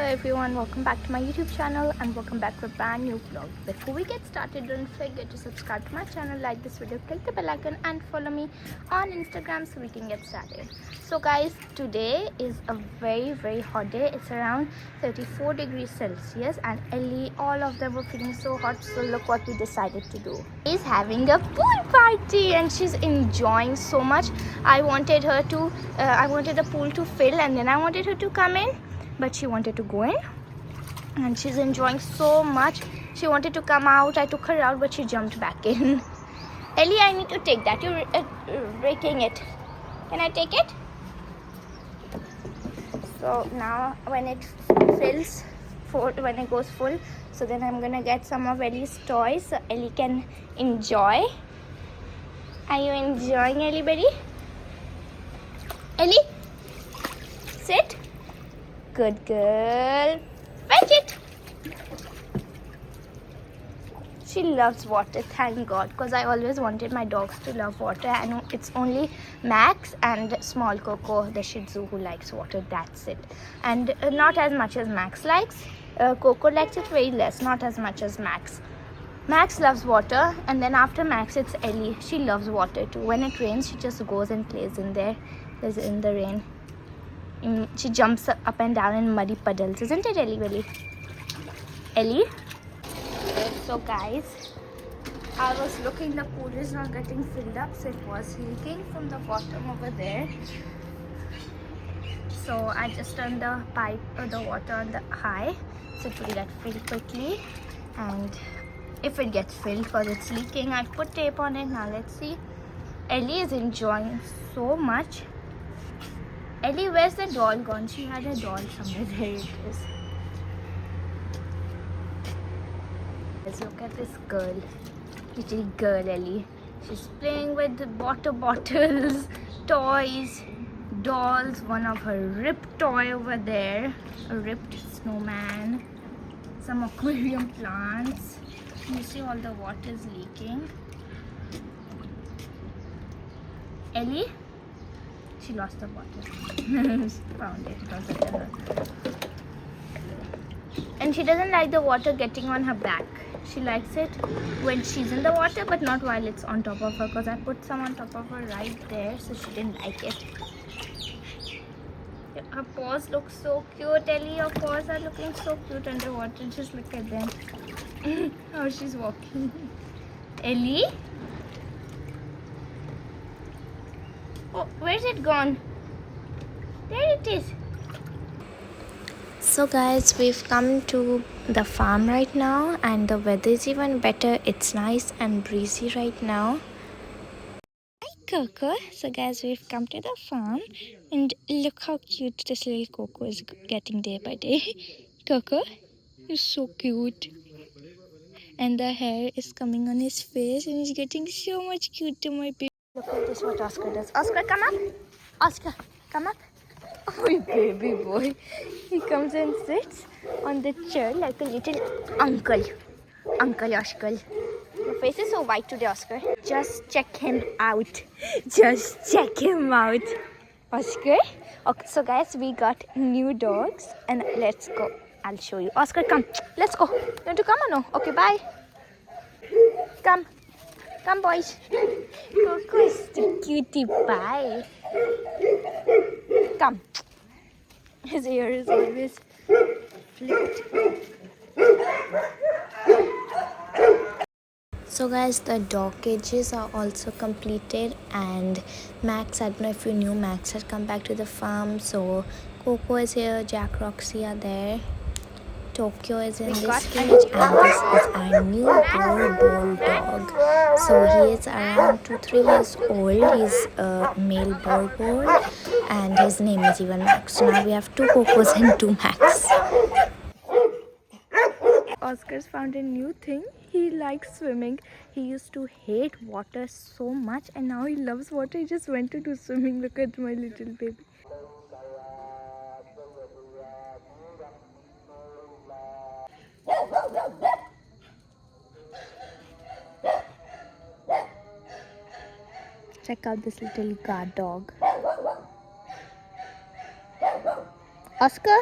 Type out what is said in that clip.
everyone, welcome back to my YouTube channel and welcome back to a brand new vlog. Before we get started, don't forget to subscribe to my channel, like this video, click the bell icon and follow me on Instagram so we can get started. So guys, today is a very hot day. It's around 34 degrees Celsius and Ellie, all of them were feeling so hot, so look what we decided to do. She's having a pool party and she's enjoying so much. I wanted the pool to fill and then I wanted her to come in, but she wanted to go in and she's enjoying so much. She wanted to come out. I took her out, but she jumped back in. Ellie, I need to take that. You're breaking it. Can I take it? So now when it goes full, so then I'm gonna get some of Ellie's toys so Ellie can enjoy. Are you enjoying, Ellie Berry? Ellie, sit. Good girl. Fetch it. She loves water, thank God, because I always wanted my dogs to love water. I know it's only Max and small Coco, the Shih Tzu, who likes water. That's it. And not as much as Max likes. Coco likes it very less, not as much as Max. Max loves water, and then after Max it's Ellie. She loves water too. When it rains, she just goes and plays in there. There's in the rain. She jumps up and down in muddy puddles, isn't it, Ellie? Ellie? So guys, I was looking, the pool is not getting filled up, so it was leaking from the bottom over there. So I just turned the pipe, the water on the high, so it will get filled quickly. And if it gets filled, because it's leaking, I put tape on it. Now let's see. Ellie is enjoying so much. Ellie, where's the doll gone? She had a doll somewhere. There it is. Let's look at this girl. Little girl, Ellie. She's playing with the water bottles, toys, dolls. One of her ripped toy over there. A ripped snowman. Some aquarium plants. You see all the water is leaking. Ellie? She lost the bottle. Found it. It was under her. And she doesn't like the water getting on her back. She likes it when she's in the water, but not while it's on top of her, because I put some on top of her right there, so she didn't like it. Her paws look so cute, Ellie. Her paws are looking so cute underwater. Just look at them. How she's walking. Ellie? Oh, where's it gone? There it is. So guys, we've come to the farm right now and the weather is even better. It's nice and breezy right now. Hi Coco. So guys, we've come to the farm and look how cute this little Coco is getting day by day. Coco is so cute. And the hair is coming on his face and he's getting so much cuter, my baby. Look at this, what Oscar does. Oscar, come up. Oscar, come up. Oh, my baby boy. He comes and sits on the chair like a little uncle. Uncle Oscar. Your face is so white today, Oscar. Just check him out. Just check him out. Oscar? Okay, so guys, we got new dogs and let's go. I'll show you. Oscar, come. Let's go. You want to come or no? Okay, bye. Come. Come, boys. Coco is the cutie pie. Come. His ear is always flipped. So guys, the dog cages are also completed and Max, I don't know if you knew, Max had come back to the farm. So Coco is here, Jack, Roxy are there. Tokyo is in this cage and this is our new boerboel dog. So he is around 2-3 years old. He's a male boerboel and his name is even Max. So now we have 2 Cocos and 2 Max. Oscar's found a new thing. He likes swimming. He used to hate water so much and now he loves water. He just went to do swimming. Look at my little baby. Check out this little guard dog. Oscar?